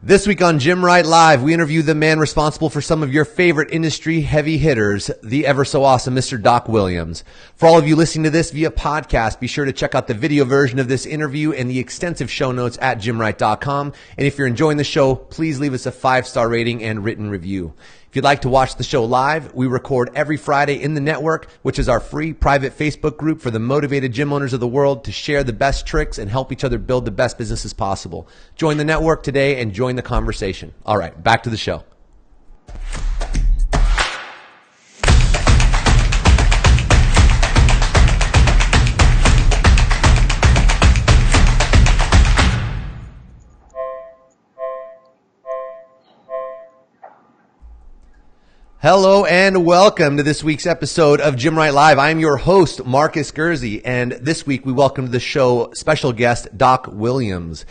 This week on Gymwright Live, we interview the man responsible for some of your favorite industry heavy hitters, the ever so awesome Mr. Doc Williams. For all of you listening to this via podcast, be sure to check out the video version of this interview and the extensive show notes at gymwright.com. And if you're enjoying the show, please leave us a 5-star rating and written review. If you'd like to watch the show live, we record every Friday in the network, which is our free private Facebook group for the motivated gym owners of the world to share the best tricks and help each other build the best businesses possible. Join the network today and join the conversation. All right, back to the show. Hello and welcome to this week's episode of Gymwright Live. I'm your host, Marcus Gursey, and this week we welcome to the show special guest, Doc Williams.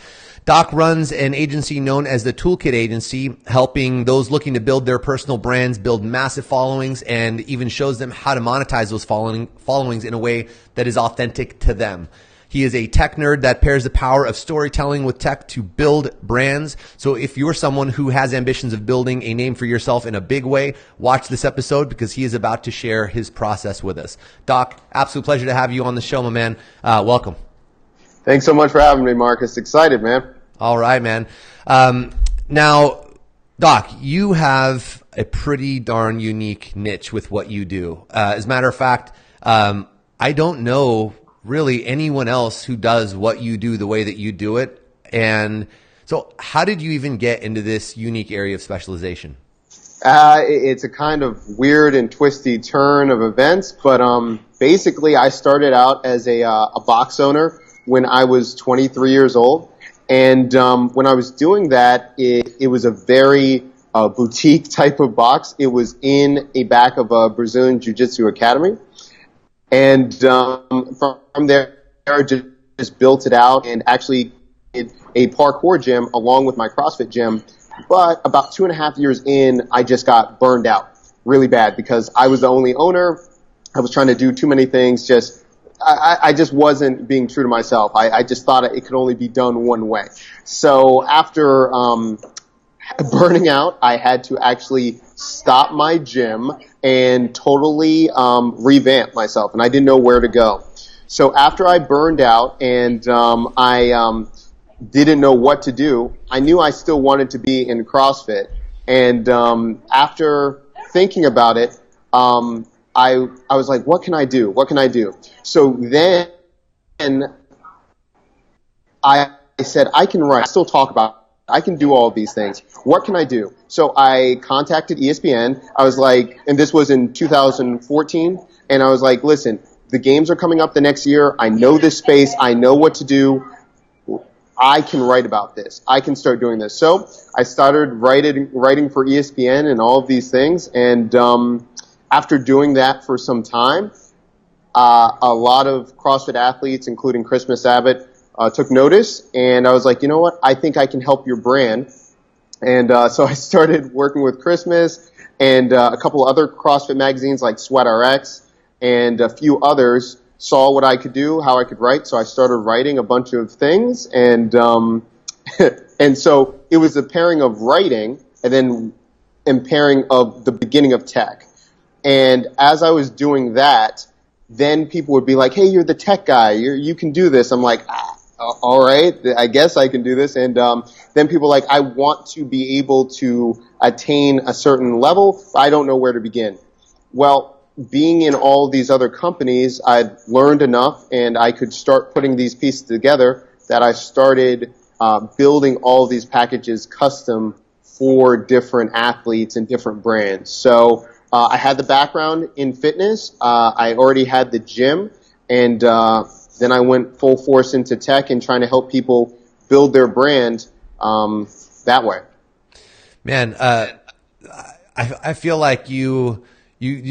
Doc runs an agency known as the Toolkit Agency, helping those looking to build their personal brands, build massive followings, and even shows them how to monetize those followings in a way that is authentic to them. He is a tech nerd that pairs the power of storytelling with tech to build brands. So if you're someone who has ambitions of building a name for yourself in a big way, watch this episode because he is about to share his process with us. Doc, absolute pleasure to have you on the show, my man. Welcome. Thanks so much for having me, Marcus. Excited, man. All right, man. Now, Doc, you have a pretty darn unique niche with what you do. As a matter of fact, I don't know really anyone else who does what you do the way that you do it. And so how did you even get into this unique area of specialization? It's a kind of weird and twisty turn of events, but basically I started out as a box owner when I was 23 years old. And when I was doing that, it was a very boutique type of box. It was in a back of a Brazilian Jiu-Jitsu academy. And from there, I just built it out and actually did a parkour gym along with my CrossFit gym. But about 2.5 years in, I just got burned out really bad because I was the only owner. I was trying to do too many things. I just wasn't being true to myself. I just thought it could only be done one way. So after burning out, I had to actually stop my gym and totally revamp myself, and I didn't know where to go. So after I burned out and I didn't know what to do, I knew I still wanted to be in CrossFit. And after thinking about it, I was like, what can I do? What can I do? So then I said, I can write, I still talk about it. I can do all of these things. What can I do? So I contacted ESPN. I was like, and this was in 2014, and I was like, listen, the games are coming up the next year. I know this space. I know what to do. I can write about this. I can start doing this. So I started writing for ESPN and all of these things, and after doing that for some time, a lot of CrossFit athletes, including Christmas Abbot, took notice, and I was like, you know what? I think I can help your brand. And so I started working with Christmas and a couple other CrossFit magazines like Sweat RX and a few others saw what I could do, how I could write. So I started writing a bunch of things, and and so it was a pairing of writing and then pairing of the beginning of tech. And as I was doing that, then people would be like, hey, you're the tech guy. You can do this. I'm like, all right, I guess I can do this. And then people are like, I want to be able to attain a certain level. I don't know where to begin. Well, being in all these other companies, I'd learned enough and I could start putting these pieces together that I started building all these packages custom for different athletes and different brands. So I had the background in fitness. I already had the gym, and then I went full force into tech and trying to help people build their brand that way. Man, I feel like you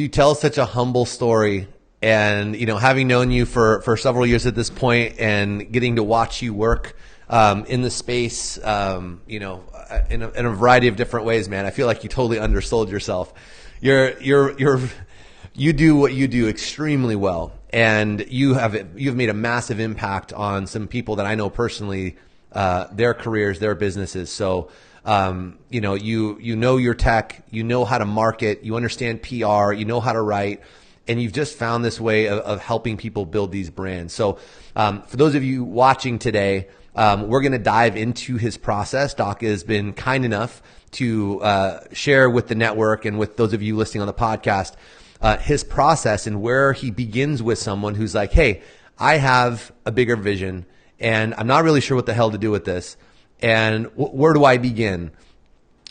tell such a humble story, and having known you for several years at this point, and getting to watch you work in the space, in a variety of different ways, man. I feel like you totally undersold yourself. You do what you do extremely well, and you've made a massive impact on some people that I know personally, their careers, their businesses. So You know your tech, you know how to market, you understand PR, you know how to write, and you've just found this way of helping people build these brands. So for those of you watching today, we're going to dive into his process. Doc has been kind enough to share with the network and with those of you listening on the podcast his process and where he begins with someone who's like, hey, I have a bigger vision and I'm not really sure what the hell to do with this. And where do I begin?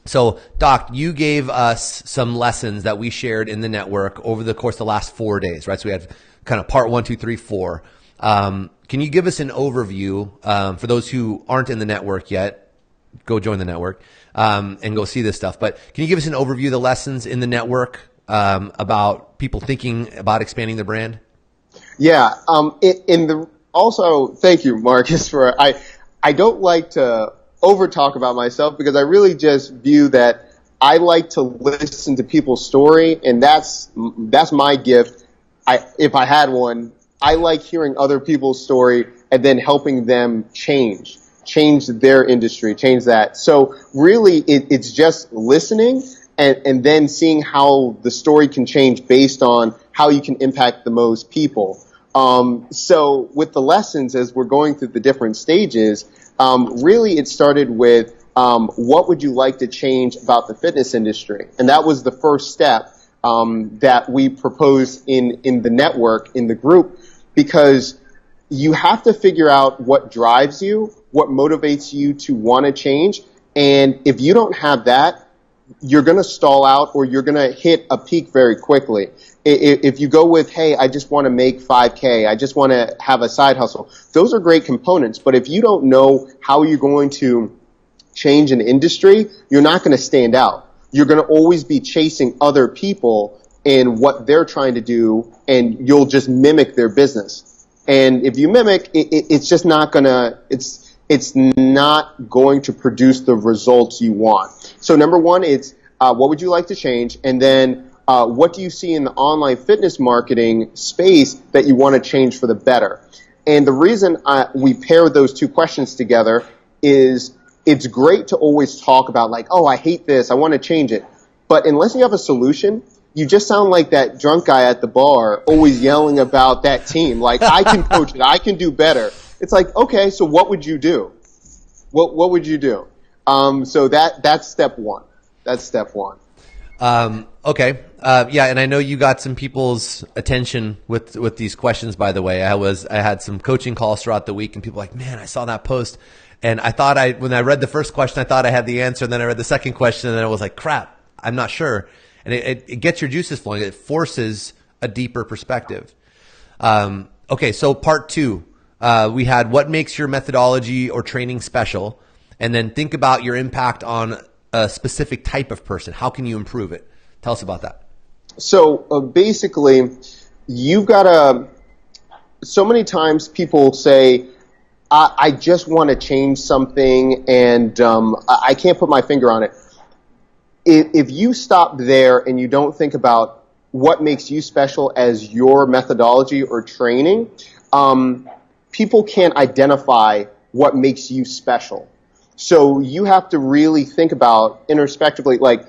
So, Doc, you gave us some lessons that we shared in the network over the course of the last 4 days, right? So we had kind of part 1, 2, 3, 4. Can you give us an overview for those who aren't in the network yet? Go join the network and go see this stuff. But can you give us an overview of the lessons in the network about people thinking about expanding their brand? Yeah. Also, thank you, Marcus, for I don't like to over talk about myself because I really just view that I like to listen to people's story, and that's my gift. If I had one, I like hearing other people's story and then helping them change their industry, change that. So really it's just listening and then seeing how the story can change based on how you can impact the most people. So with the lessons, as we're going through the different stages, really it started with what would you like to change about the fitness industry? And that was the first step that we proposed in the network, in the group, because you have to figure out what drives you, what motivates you to want to change. And if you don't have that, you're going to stall out or you're going to hit a peak very quickly. If you go with, hey, I just want to make 5K, I just want to have a side hustle, those are great components. But if you don't know how you're going to change an industry, you're not going to stand out. You're going to always be chasing other people and what they're trying to do, and you'll just mimic their business. And if you mimic, it's just not going to, it's not going to produce the results you want. So number one, it's what would you like to change? And then what do you see in the online fitness marketing space that you want to change for the better? And the reason we pair those two questions together is it's great to always talk about like, oh, I hate this, I want to change it. But unless you have a solution, you just sound like that drunk guy at the bar always yelling about that team. Like, I can coach it, I can do better. It's like, okay, so what would you do? What would you do? So that's step one. That's step one. Okay. Yeah. And I know you got some people's attention with these questions, by the way. I had some coaching calls throughout the week and people were like, man, I saw that post. And I thought when I read the first question, I thought I had the answer. And then I read the second question and then I was like, crap, I'm not sure. And it gets your juices flowing. It forces a deeper perspective. Okay. So part 2, we had what makes your methodology or training special, and then think about your impact on a specific type of person. How can you improve it? Tell us about that. So basically, you've got to, so many times people say, I just want to change something and I can't put my finger on it. If you stop there and you don't think about what makes you special as your methodology or training, people can't identify what makes you special. So you have to really think about introspectively, like,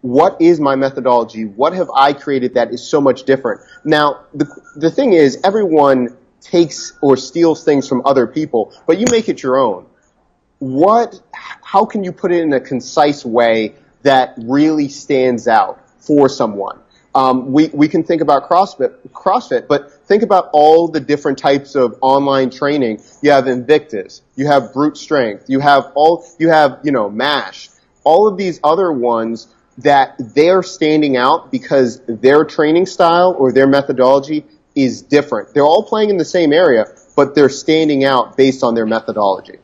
what is my methodology? What have I created that is so much different? Now, the thing is, everyone takes or steals things from other people, but you make it your own. How can you put it in a concise way that really stands out for someone? We can think about CrossFit, but think about all the different types of online training. You have Invictus, you have Brute Strength, you have MASH, all of these other ones that they're standing out because their training style or their methodology is different. They're all playing in the same area, but they're standing out based on their methodology.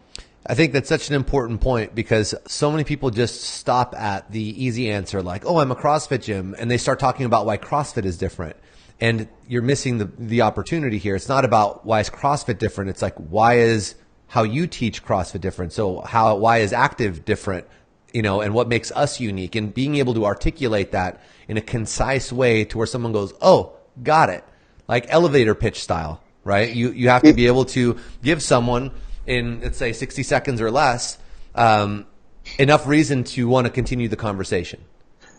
I think that's such an important point because so many people just stop at the easy answer like, oh, I'm a CrossFit gym, and they start talking about why CrossFit is different. And you're missing the opportunity here. It's not about why is CrossFit different. It's like, why is how you teach CrossFit different? So why is active different? And what makes us unique, and being able to articulate that in a concise way to where someone goes, oh, got it. Like elevator pitch style, right? You have to be able to give someone in, let's say, 60 seconds or less, enough reason to want to continue the conversation.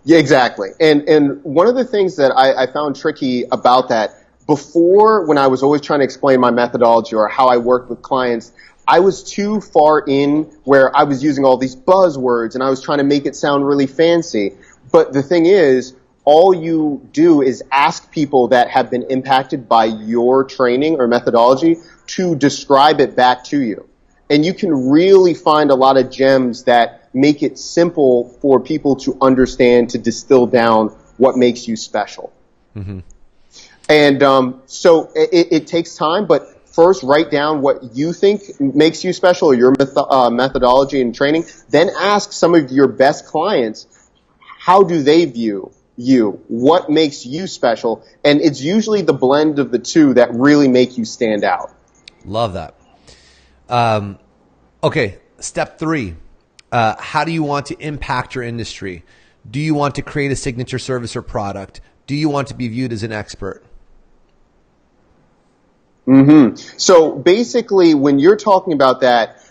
Yeah, exactly. And one of the things that I found tricky about that, before, when I was always trying to explain my methodology or how I worked with clients, I was too far in where I was using all these buzzwords and I was trying to make it sound really fancy. But the thing is, all you do is ask people that have been impacted by your training or methodology to describe it back to you. And you can really find a lot of gems that make it simple for people to understand, to distill down what makes you special. Mm-hmm. And so it takes time, but first write down what you think makes you special, your methodology and training. Then ask some of your best clients, how do they view you? What makes you special? And it's usually the blend of the two that really make you stand out. Love that. Okay, step 3. How do you want to impact your industry? Do you want to create a signature service or product? Do you want to be viewed as an expert? Mm-hmm. So basically, when you're talking about that,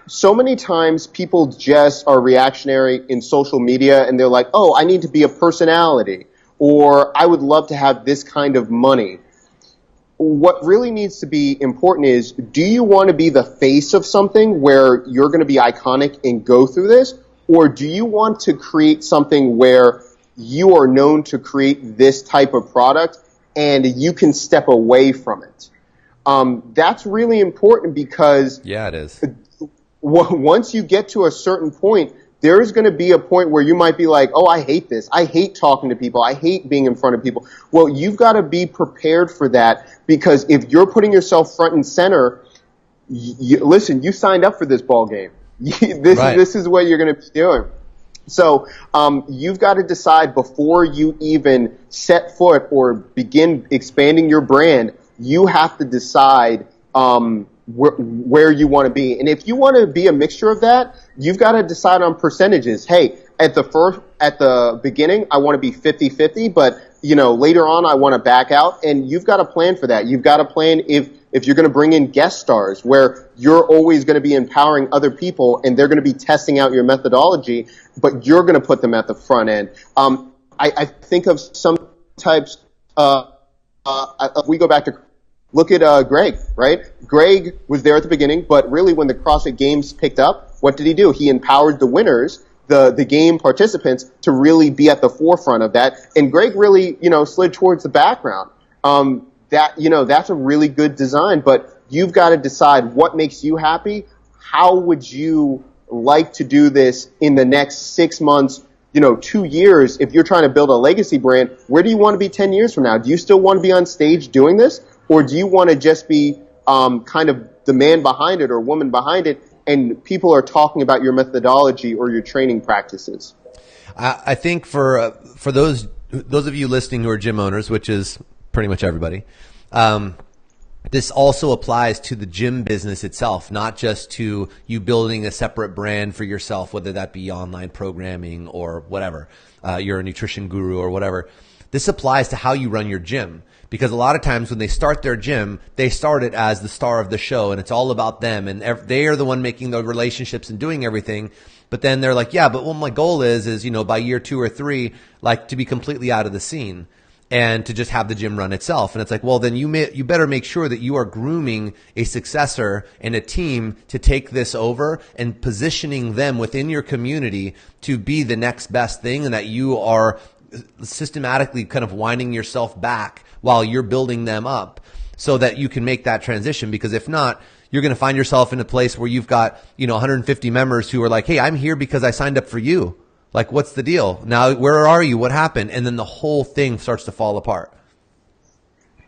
so many times people just are reactionary in social media and they're like, oh, I need to be a personality, or I would love to have this kind of money. What really needs to be important is, do you want to be the face of something where you're going to be iconic and go through this? Or do you want to create something where you are known to create this type of product and you can step away from it? That's really important because yeah, it is. Once you get to a certain point, there's going to be a point where you might be like, oh, I hate this. I hate talking to people. I hate being in front of people. Well, you've got to be prepared for that, because if you're putting yourself front and center, listen, you signed up for this ball game. This is what you're going to be doing. So you've got to decide before you even set foot or begin expanding your brand, you have to decide where you want to be. And if you want to be a mixture of that, you've got to decide on percentages. Hey, at the beginning, I want to be 50-50, but later on I want to back out, and you've got to plan for that. You've got to plan if you're going to bring in guest stars, where you're always going to be empowering other people and they're going to be testing out your methodology, but you're going to put them at the front end. I think of some types, we go back to, look at Greg, right? Greg was there at the beginning, but really when the CrossFit Games picked up, what did he do? He empowered the winners, the game participants, to really be at the forefront of that. And Greg really, slid towards the background. That's a really good design, but you've got to decide what makes you happy. How would you like to do this in the next 6 months, 2 years? If you're trying to build a legacy brand, where do you want to be 10 years from now? Do you still want to be on stage doing this? Or do you want to just be kind of the man behind it or woman behind it, and people are talking about your methodology or your training practices? I think for those of you listening who are gym owners, which is pretty much everybody, this also applies to the gym business itself, not just to you building a separate brand for yourself, whether that be online programming or whatever. You're a nutrition guru or whatever. This applies to how you run your gym. Because a lot of times when they start their gym, they start it as the star of the show, and it's all about them, and they are the one making the relationships and doing everything. But then they're like, yeah, but what my goal is by year 2 or 3, like, to be completely out of the scene and to just have the gym run itself. And it's like, well, then you better make sure that you are grooming a successor and a team to take this over and positioning them within your community to be the next best thing, and that you are systematically kind of winding yourself back while you're building them up so that you can make that transition. Because if not, you're going to find yourself in a place where you've got, 150 members who are like, hey, I'm here because I signed up for you. Like, what's the deal? Now, where are you? What happened? And then the whole thing starts to fall apart.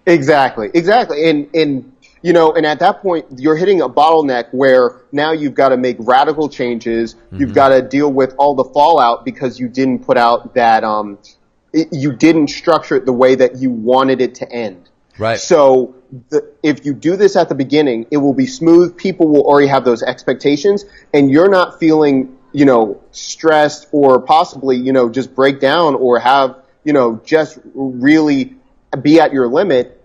Exactly. And at that point, you're hitting a bottleneck where now you've got to make radical changes. Mm-hmm. You've got to deal with all the fallout because you didn't put out that, you didn't structure it the way that you wanted it to end. Right. So if you do this at the beginning, it will be smooth. People will already have those expectations, and you're not feeling, stressed or possibly, just break down or have, just really be at your limit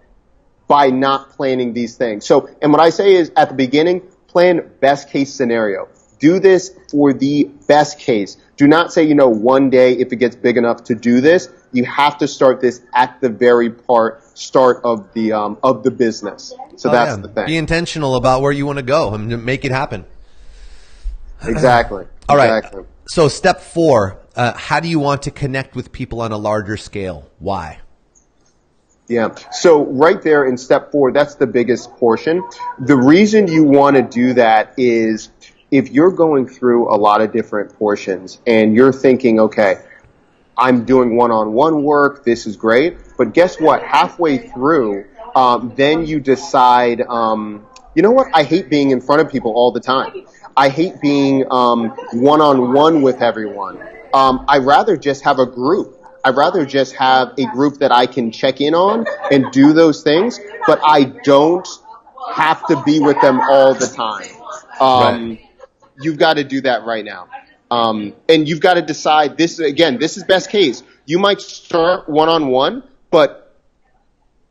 by not planning these things. So, and what I say is, at the beginning, plan best case scenario. Do this for the best case. Do not say, one day if it gets big enough to do this. You have to start this at the very start of the business. So that's the thing. Be intentional about where you want to go and make it happen. Exactly. All right. Exactly. So step 4, how do you want to connect with people on a larger scale? Why? Yeah. So right there in step 4, that's the biggest portion. The reason you want to do that is if you're going through a lot of different portions and you're thinking, okay, I'm doing one-on-one work, this is great, but guess what? Halfway through, then you decide, you know what? I hate being in front of people all the time. I hate being one-on-one with everyone. I'd rather just have a group. I'd rather just have a group that I can check in on and do those things, but I don't have to be with them all the time. Right. You've got to do that right now. And you've got to decide, this is best case. You might start one-on-one, but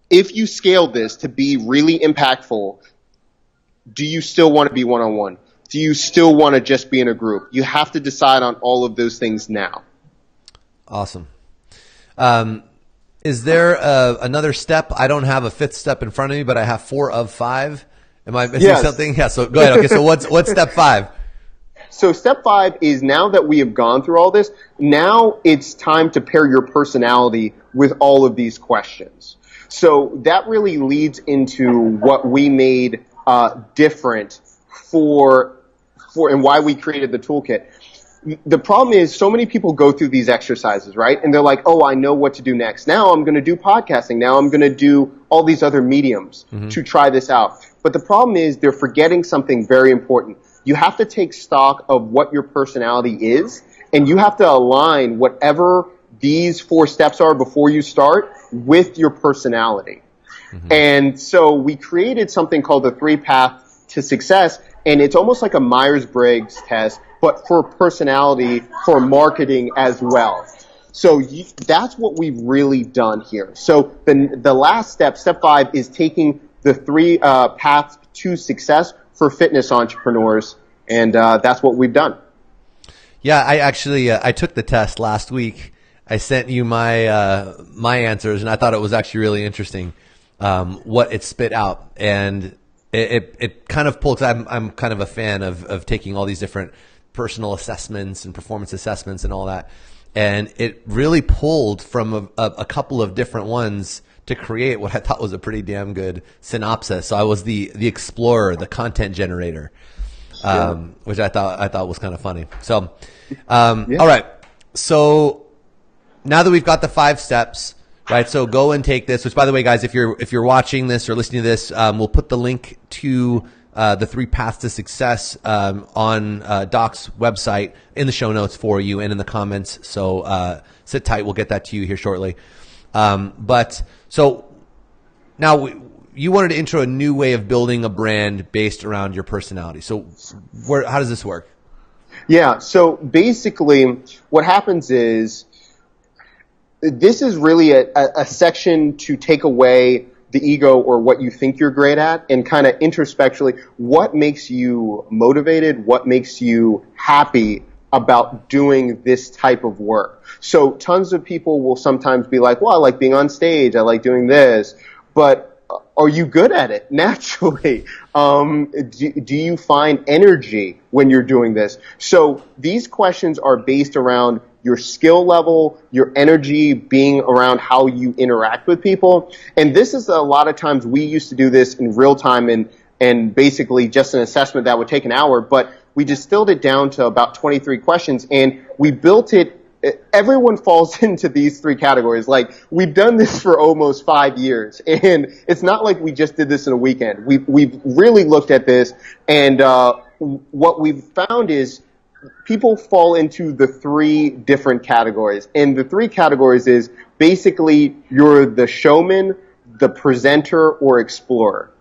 if you scale this to be really impactful, do you still want to be one-on-one? Do you still want to just be in a group? You have to decide on all of those things now. Awesome. Is there another step? I don't have a 5th step in front of me, but I have 4 of 5. Am I missing something? Yeah, so go ahead. Okay, so what's step 5? So step 5 is, now that we have gone through all this, now it's time to pair your personality with all of these questions. So that really leads into what we made different for and why we created the toolkit. The problem is, so many people go through these exercises, right? And they're like, oh, I know what to do next. Now I'm going to do podcasting. Now I'm going to do all these other mediums to try this out. But the problem is, they're forgetting something very important. You have to take stock of what your personality is, and you have to align whatever these 4 steps are before you start with your personality. And so we created something called the 3 Path to Success, and it's almost like a Myers-Briggs test, but for personality, for marketing as well. So that's what we've really done here. So the last step, step 5, is taking the 3 paths to success for fitness entrepreneurs, and that's what we've done. Yeah, I actually I took the test last week. I sent you my my answers, and I thought it was actually really interesting what it spit out, and it kind of pulled. I'm kind of a fan of taking all these different personal assessments and performance assessments and all that, and it really pulled from a couple of different ones to create what I thought was a pretty damn good synopsis. So I was the explorer, the content generator, which I thought was kind of funny. So, all right. So now that we've got the 5 steps, right? So go and take this. Which, by the way, guys, if you're watching this or listening to this, we'll put the link to the 3 Paths to Success on Doc's website in the show notes for you and in the comments. So sit tight. We'll get that to you here shortly. But so now you wanted to intro a new way of building a brand based around your personality. So how does this work? Yeah. So basically what happens is, this is really a section to take away the ego or what you think you're great at, and kind of introspectively, what makes you motivated, what makes you happy about doing this type of work. So tons of people will sometimes be like, well, I like being on stage, I like doing this, but are you good at it naturally? Do you find energy when you're doing this? So these questions are based around your skill level, your energy, being around how you interact with people. And this is, a lot of times we used to do this in real time and basically just an assessment that would take an hour, but we distilled it down to about 23 questions, and we built it. Everyone falls into these 3 categories. Like, we've done this for almost 5 years, and it's not like we just did this in a weekend. We've really looked at this, and what we've found is people fall into the 3 different categories. And the 3 categories is basically, you're the showman, the presenter, or explorer.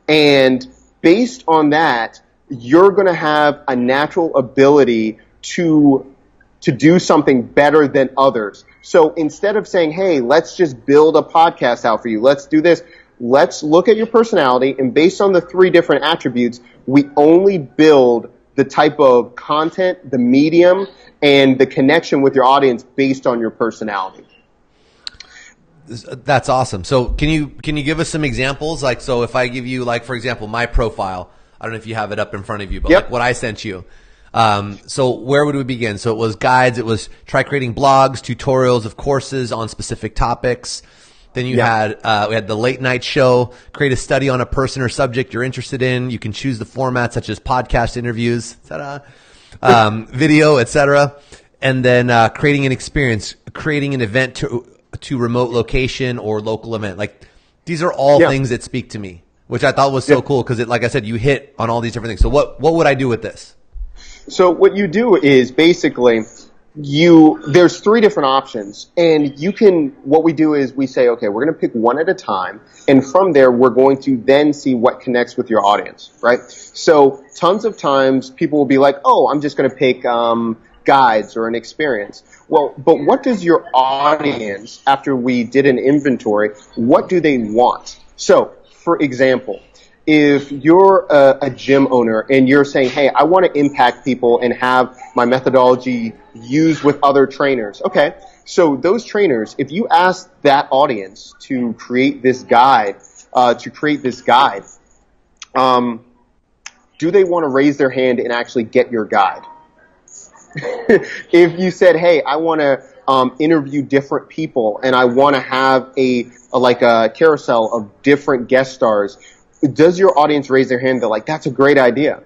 And based on that, you're going to have a natural ability to do something better than others. So instead of saying, hey, let's just build a podcast out for you, let's do this, let's look at your personality, and based on the 3 different attributes, we only build the type of content, the medium, and the connection with your audience based on your personality. That's awesome. So can you give us some examples? Like, so if I give you, like, for example, my profile, I don't know if you have it up in front of you, but like what I sent you. So where would we begin? So it was guides. It was try creating blogs, tutorials of courses on specific topics. Then you had, we had the late night show, create a study on a person or subject you're interested in. You can choose the format such as podcast interviews, video, etc. And then, creating an experience, creating an event to remote location or local event. Like, these are all things that speak to me, which I thought was so cool because, like I said, you hit on all these different things. So what would I do with this? So what you do is basically there's three different options, and what we do is we say, okay, we're going to pick one at a time, and from there we're going to then see what connects with your audience, right? So tons of times people will be like, oh, I'm just going to pick guides or an experience. Well, but what does your audience, after we did an inventory, what do they want? So, for example, if you're a gym owner and you're saying, hey, I want to impact people and have my methodology used with other trainers. Okay, so those trainers, if you ask that audience to create this guide, do they want to raise their hand and actually get your guide? If you said, hey, I want to interview different people and I want to have a carousel of different guest stars, does your audience raise their hand? They're like, that's a great idea.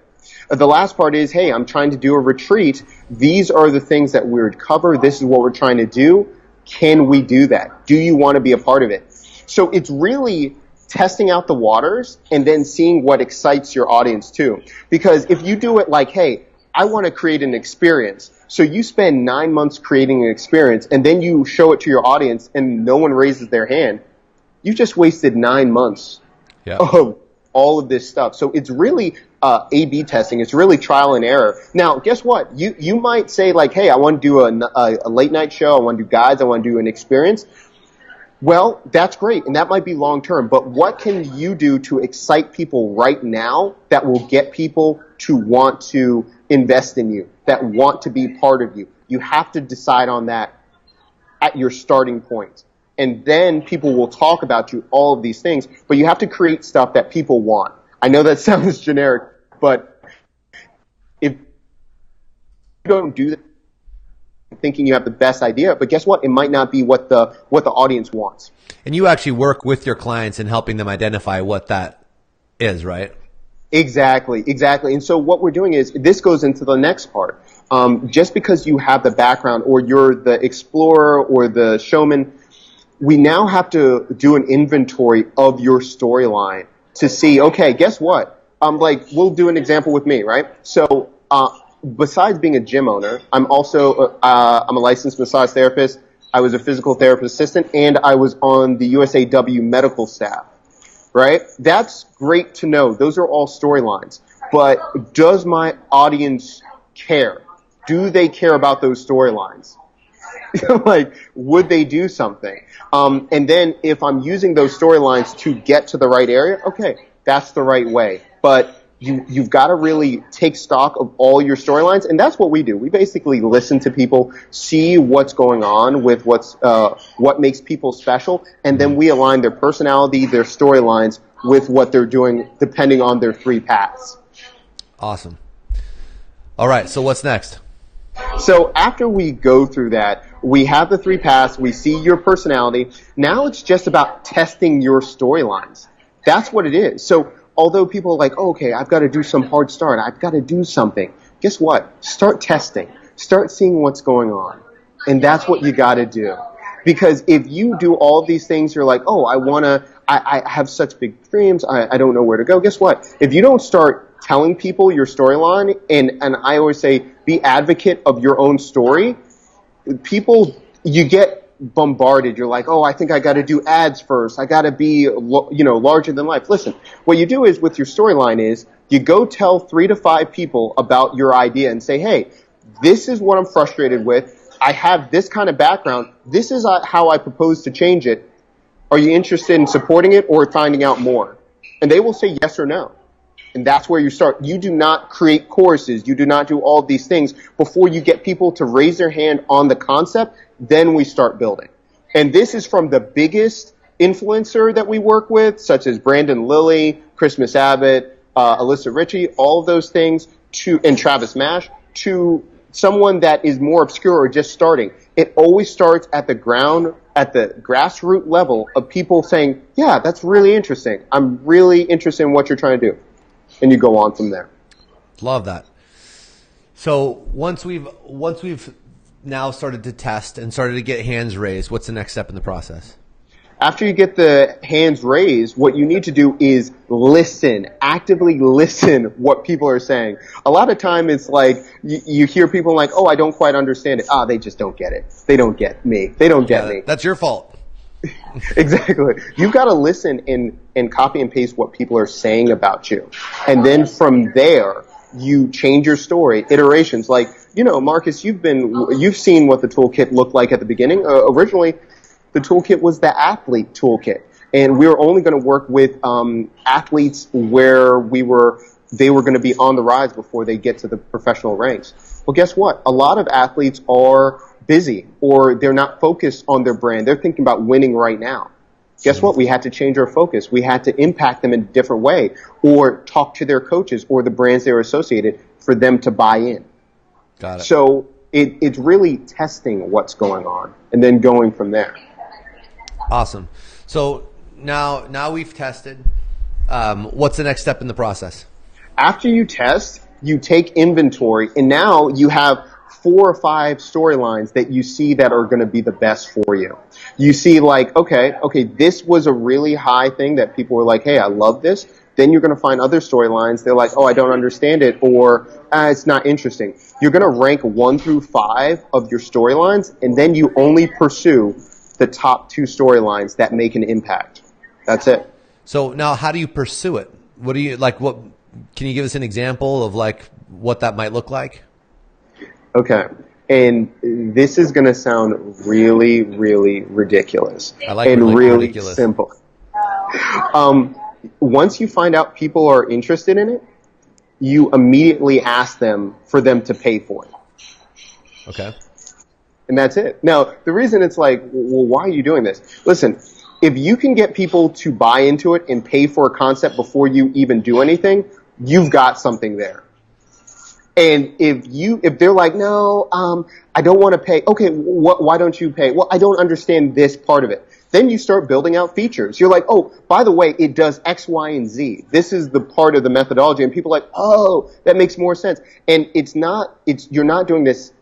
The last part is, hey, I'm trying to do a retreat. These are the things that we would cover. This is what we're trying to do. Can we do that? Do you want to be a part of it? So it's really testing out the waters and then seeing what excites your audience too. Because if you do it like, hey, I want to create an experience. So you spend 9 months creating an experience and then you show it to your audience and no one raises their hand. You just wasted 9 months of all of this stuff. So it's really A/B testing. It's really trial and error. Now, guess what? You might say like, hey, I want to do a late night show. I want to do guides. I want to do an experience. Well, that's great, and that might be long term, but what can you do to excite people right now that will get people to want to invest in you, that want to be part of you? You have to decide on that at your starting point. And then people will talk about you, all of these things, but you have to create stuff that people want. I know that sounds generic, but if you don't do that, thinking you have the best idea, but guess what? It might not be what the audience wants. And you actually work with your clients in helping them identify what that is, right? Exactly. And so what we're doing is, this goes into the next part. Just because you have the background or you're the explorer or the showman, we now have to do an inventory of your storyline to see, okay, guess what? We'll do an example with me, right? So, besides being a gym owner, I'm also I'm a licensed massage therapist. I was a physical therapist assistant, and I was on the USAW medical staff, right? That's great to know. Those are all storylines. But does my audience care? Do they care about those storylines? Would they do something? And then if I'm using those storylines to get to the right area, okay, that's the right way. But you've got to really take stock of all your storylines, and that's what we do. We basically listen to people, see what's going on with what makes people special, and then we align their personality, their storylines with what they're doing, depending on their three paths. Awesome. All right, so what's next? So after we go through that, we have the three paths, we see your personality. Now it's just about testing your storylines. That's what it is. So although people are like, oh, okay, I've got to do some hard start, I've got to do something. Guess what? Start testing. Start seeing what's going on. And that's what you got to do. Because if you do all of these things, you're like, oh, I have such big dreams, I don't know where to go. Guess what? If you don't start telling people your storyline, and I always say, be advocate of your own story, you get bombarded. You're like, oh, I think I got to do ads first. I got to be, larger than life. Listen, what you do is with your storyline is you go tell 3 to 5 people about your idea and say, hey, this is what I'm frustrated with. I have this kind of background. This is how I propose to change it. Are you interested in supporting it or finding out more? And they will say yes or no. And that's where you start. You do not create courses. You do not do all these things before you get people to raise their hand on the concept. Then we start building. And this is from the biggest influencer that we work with, such as Brandon Lilly, Christmas Abbot, Alyssa Ritchie, all of those things, and Travis Mash, to someone that is more obscure or just starting. It always starts at the grassroots level of people saying, yeah, that's really interesting. I'm really interested in what you're trying to do. And you go on from there. Love that. So once we've now started to test and started to get hands raised, what's the next step in the process? After you get the hands raised, what you need to do is listen, actively listen what people are saying. A lot of time it's like you hear people like, oh, I don't quite understand it. They just don't get it. They don't get me. They don't get me. That's your fault. Exactly. You've got to listen and copy and paste what people are saying about you. And then from there, you change your story, iterations. Like, Marcus, you've seen what the toolkit looked like at the beginning. Originally, the toolkit was the athlete toolkit. And we were only going to work with athletes where they were going to be on the rise before they get to the professional ranks. Well, guess what? A lot of athletes are busy, or they're not focused on their brand. They're thinking about winning right now. Guess what? We had to change our focus. We had to impact them in a different way, or talk to their coaches or the brands they were associated for them to buy in. Got it. So it's really testing what's going on and then going from there. Awesome. So now we've tested. What's the next step in the process? After you test, You take inventory, and now you have 4 or 5 storylines that you see that are going to be the best for you. You see like, okay, this was a really high thing that people were like, hey, I love this. Then you're going to find other storylines. They're like, oh, I don't understand it, or it's not interesting. You're going to rank 1 through 5 of your storylines, and then you only pursue the top 2 storylines that make an impact. That's it. So now how do you pursue it? What can you give us an example of like what that might look like? Okay. And this is going to sound really, really ridiculous. I like and really ridiculous. Simple. Once you find out people are interested in it, you immediately ask them for them to pay for it. Okay. And that's it. Now, the reason it's like, well, why are you doing this? Listen, if you can get people to buy into it and pay for a concept before you even do anything, you've got something there. And if they're like, no, I don't want to pay. Okay, why don't you pay? Well, I don't understand this part of it. Then you start building out features. You're like, oh, by the way, it does X, Y, and Z. This is the part of the methodology. And people are like, oh, that makes more sense. And you're not doing this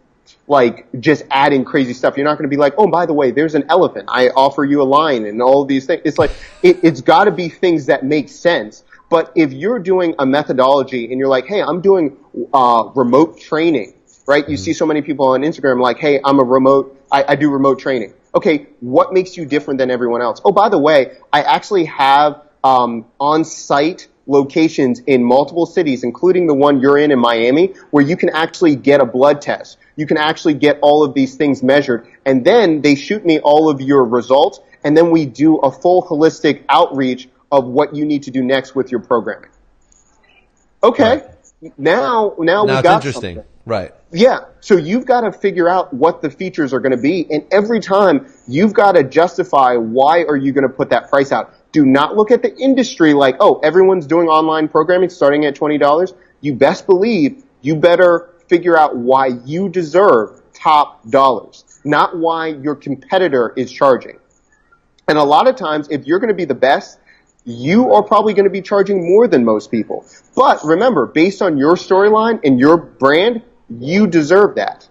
like just adding crazy stuff. You're not going to be like, oh, by the way, there's an elephant. I offer you a lion and all these things. It's like, it's got to be things that make sense. But if you're doing a methodology and you're like, hey, I'm doing remote training, right? You see so many people on Instagram like, hey, I do remote training. Okay, what makes you different than everyone else? Oh, by the way, I actually have on-site locations in multiple cities, including the one you're in Miami, where you can actually get a blood test. You can actually get all of these things measured. And then they shoot me all of your results, and then we do a full holistic outreach of what you need to do next with your programming. Okay, right. Now we got interesting. Something. Right. Yeah, so you've got to figure out what the features are going to be, and every time you've got to justify why are you going to put that price out. Do not look at the industry like, oh, everyone's doing online programming starting at $20. You best believe you better figure out why you deserve top dollars, not why your competitor is charging. And a lot of times, if you're going to be the best, you are probably going to be charging more than most people. But remember, based on your storyline and your brand, you deserve that.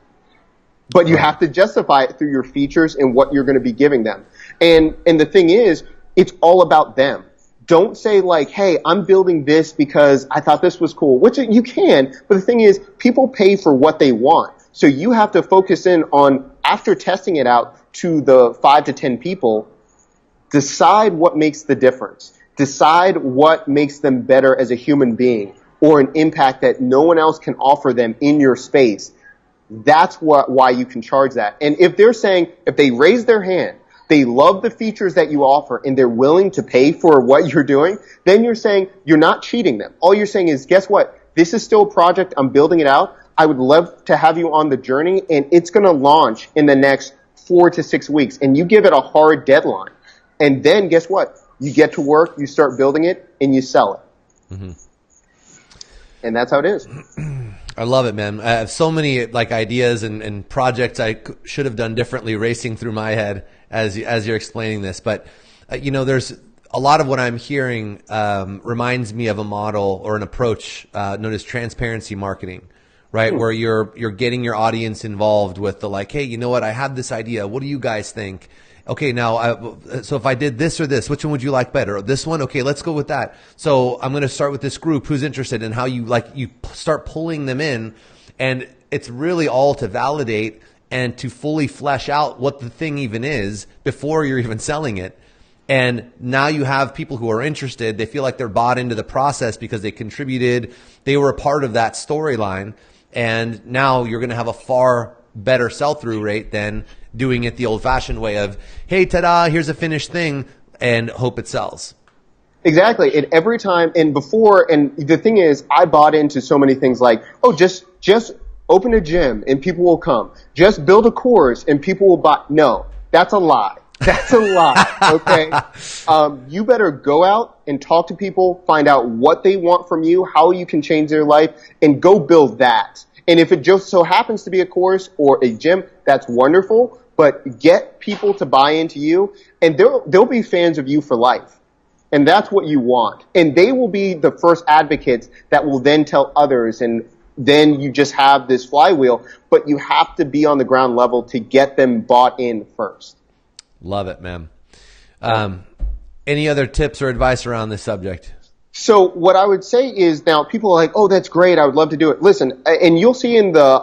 But you have to justify it through your features and what you're going to be giving them. And the thing is, it's all about them. Don't say like, hey, I'm building this because I thought this was cool, which you can. But the thing is, people pay for what they want. So you have to focus in on, after testing it out to the 5 to 10 people, decide what makes the difference. Decide what makes them better as a human being or an impact that no one else can offer them in your space. That's why you can charge that. And if they're saying, if they raise their hand they love the features that you offer, and they're willing to pay for what you're doing, then you're saying you're not cheating them. All you're saying is, guess what? This is still a project. I'm building it out. I would love to have you on the journey, and it's going to launch in the next 4 to 6 weeks. And you give it a hard deadline. And then guess what? You get to work, you start building it, and you sell it. Mm-hmm. And that's how it is. I love it, man. I have so many like ideas and projects I should have done differently racing through my head as you're explaining this. But, there's a lot of what I'm hearing reminds me of a model or an approach known as transparency marketing, right? Where you're getting your audience involved with the like, hey, you know what? I have this idea. What do you guys think? Okay, now, so if I did this or this, which one would you like better? Or this one? Okay, let's go with that. So I'm going to start with this group who's interested in how you start pulling them in. And it's really all to validate and to fully flesh out what the thing even is before you're even selling it. And now you have people who are interested. They feel like they're bought into the process because they contributed. They were a part of that storyline. And now you're going to have a far better sell-through rate than doing it the old-fashioned way of, hey, ta-da, here's a finished thing, and hope it sells. Exactly. And every time, and before, and the thing is, I bought into so many things like, oh, just open a gym and people will come. Just build a course and people will buy. No, that's a lie. That's a lie, okay? You better go out and talk to people, find out what they want from you, how you can change their life, and go build that. And if it just so happens to be a course or a gym, that's wonderful, but get people to buy into you, and they'll be fans of you for life. And that's what you want. And they will be the first advocates that will then tell others, and then you just have this flywheel, but you have to be on the ground level to get them bought in first. Love it, man. Any other tips or advice around this subject? So what I would say is, now people are like, oh, that's great, I would love to do it. Listen, and you'll see in the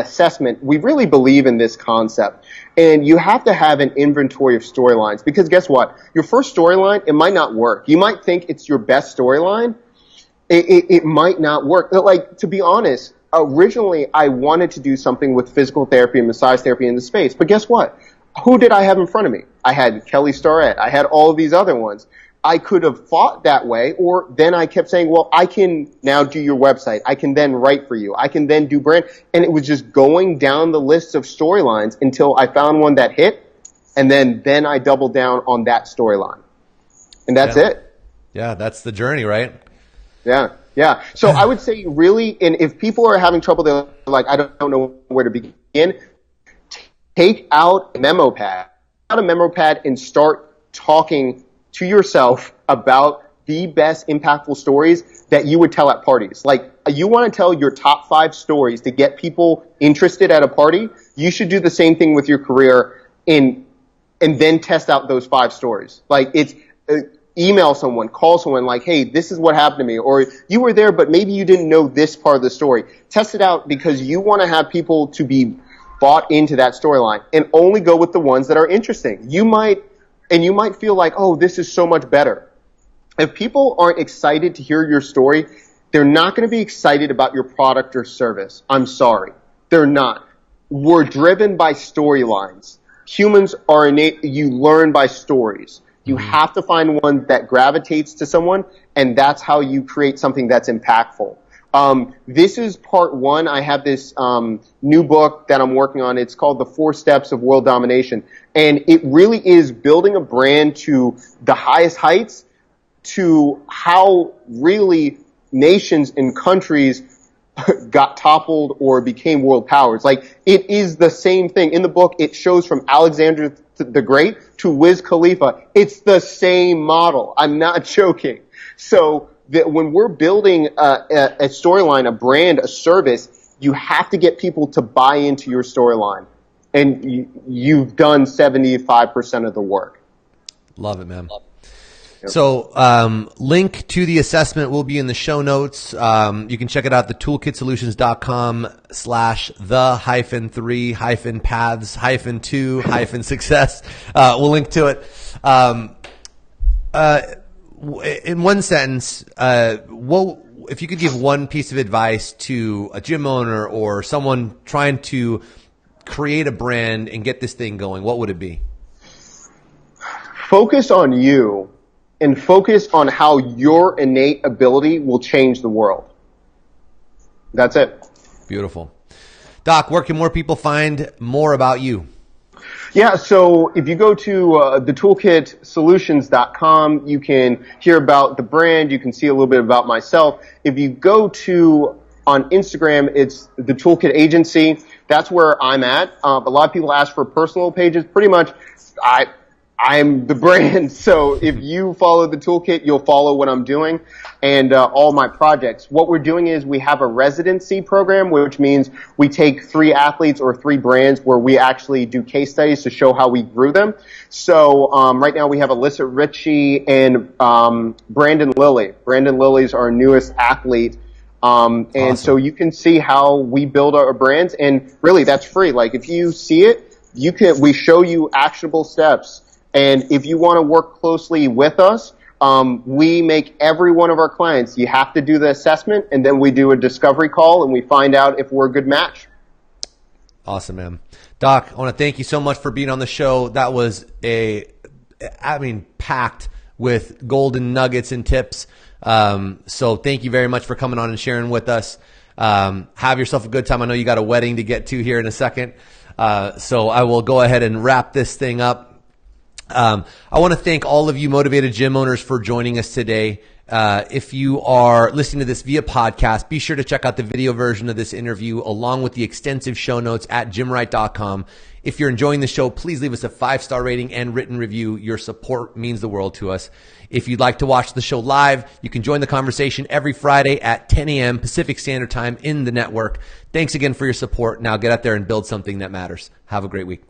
assessment, we really believe in this concept. And you have to have an inventory of storylines, because guess what? Your first storyline, it might not work. You might think it's your best storyline. It might not work. But like, to be honest, originally I wanted to do something with physical therapy and massage therapy in the space. But guess what? Who did I have in front of me? I had Kelly Starrett. I had all of these other ones. I could have fought that way, or then I kept saying, well, I can now do your website. I can then write for you. I can then do brand. And it was just going down the list of storylines until I found one that hit, and then I doubled down on that storyline. And that's it. Yeah, that's the journey, right? Yeah. So I would say really, and if people are having trouble, they're like, I don't know where to begin, take out a memo pad and start talking to yourself about the best impactful stories that you would tell at parties. Like, you want to tell your top 5 stories to get people interested at a party. You should do the same thing with your career and then test out those 5 stories. Like, it's email someone, call someone like, hey, this is what happened to me. Or you were there, but maybe you didn't know this part of the story. Test it out, because you want to have people to be bought into that storyline, and only go with the ones that are interesting. You might feel like, oh, this is so much better. If people aren't excited to hear your story, they're not going to be excited about your product or service. I'm sorry. They're not. We're driven by storylines. Humans are innate. You learn by stories. You have to find one that gravitates to someone, and that's how you create something that's impactful. This is part 1. I have this new book that I'm working on. It's called The 4 Steps of World Domination. And it really is building a brand to the highest heights, to how really nations and countries got toppled or became world powers. Like, it is the same thing. In the book, it shows from Alexander the Great to Wiz Khalifa. It's the same model. I'm not joking. So that when we're building a storyline, a brand, a service, you have to get people to buy into your storyline. And you've done 75% of the work. Love it, man. So link to the assessment will be in the show notes. You can check it out, the toolkitsolutions.com/the-3-paths-2-success. We'll link to it. In one sentence, if you could give one piece of advice to a gym owner or someone trying to create a brand and get this thing going, what would it be? Focus on you and focus on how your innate ability will change the world. That's it. Beautiful. Doc, where can more people find more about you? Yeah, so if you go to thetoolkitsolutions.com, you can hear about the brand. You can see a little bit about myself. If you go to on Instagram, it's the Toolkit Agency. That's where I'm at. A lot of people ask for personal pages. Pretty much, I'm the brand. So if you follow the Toolkit, you'll follow what I'm doing and all my projects. What we're doing is we have a residency program, which means we take 3 athletes or 3 brands where we actually do case studies to show how we grew them. So right now we have Alyssa Ritchie and Brandon Lilly. Brandon Lilly's our newest athlete. And awesome. So you can see how we build our brands, and really that's free. Like if you see it, we show you actionable steps. And if you want to work closely with us, we make every one of our clients, you have to do the assessment, and then we do a discovery call, and we find out if we're a good match. Awesome, man. Doc, I want to thank you so much for being on the show. That was packed with golden nuggets and tips. So thank you very much for coming on and sharing with us. Have yourself a good time. I know you got a wedding to get to here in a second. So I will go ahead and wrap this thing up. I want to thank all of you motivated gym owners for joining us today. If you are listening to this via podcast, be sure to check out the video version of this interview along with the extensive show notes at gymwright.com. If you're enjoying the show, please leave us a 5-star rating and written review. Your support means the world to us. If you'd like to watch the show live, you can join the conversation every Friday at 10 a.m. Pacific Standard Time in the network. Thanks again for your support. Now get out there and build something that matters. Have a great week.